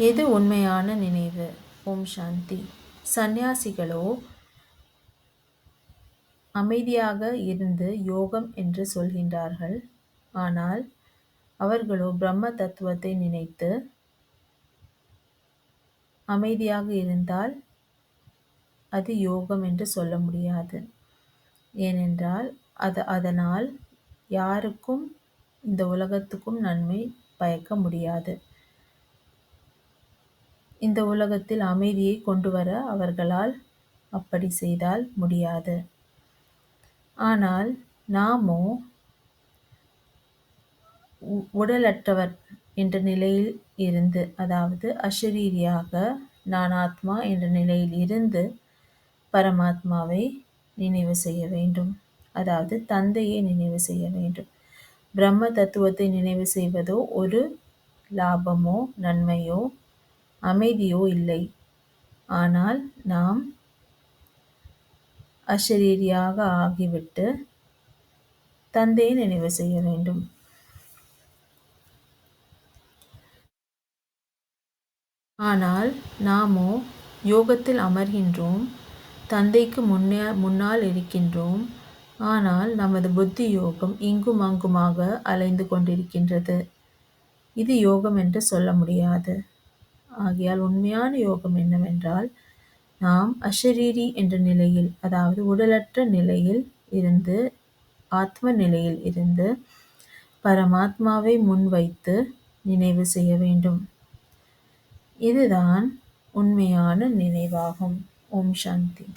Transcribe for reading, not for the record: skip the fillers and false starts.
எது உண்மையான நினைவு? ஓம் சாந்தி. சந்நியாசிகளோ அமைதியாக இருந்து யோகம் என்று சொல்கின்றார்கள். ஆனால் அவர்களோ பிரம்ம தத்துவத்தை நினைத்து அமைதியாக இருந்தால் அது யோகம் என்று சொல்ல முடியாது. ஏனென்றால் அதனால் யாருக்கும் இந்த உலகத்துக்கும் நன்மை பயக்க முடியாது. இந்த உலகத்தில் அமைதியை கொண்டு வர அவர்களால் அப்படி செய்தால் முடியாது. ஆனால் நாமோ உடலற்றவர் என்ற நிலையில் இருந்து, அதாவது அஷரீரியாக நான் ஆத்மா என்ற நிலையில் இருந்து பரமாத்மாவை நினைவு செய்ய வேண்டும். அதாவது தந்தையை நினைவு செய்ய வேண்டும். பிரம்ம தத்துவத்தை நினைவு செய்வதோ ஒரு லாபமோ நன்மையோ அமைதியோ இல்லை. ஆனால் நாம் அஷரீரியாக ஆகிவிட்டு தந்தையை நினைவு செய்ய வேண்டும். ஆனால் நாமோ யோகத்தில் அமர்கின்றோம், தந்தைக்கு முன்னால் இருக்கின்றோம். ஆனால் நமது புத்தி யோகம் இங்கும் அங்குமாக அலைந்து கொண்டிருக்கின்றது. இது யோகம் என்று சொல்ல முடியாது. ஆகையால் உண்மையான யோகம் என்னவென்றால், நாம் அஷரீரி என்ற நிலையில், அதாவது உடலற்ற நிலையில் இருந்து ஆத்ம நிலையில் இருந்து பரமாத்மாவை முன்வைத்து நினைவு செய்ய வேண்டும். இதுதான் உண்மையான நினைவாகும். ஓம் சாந்தி.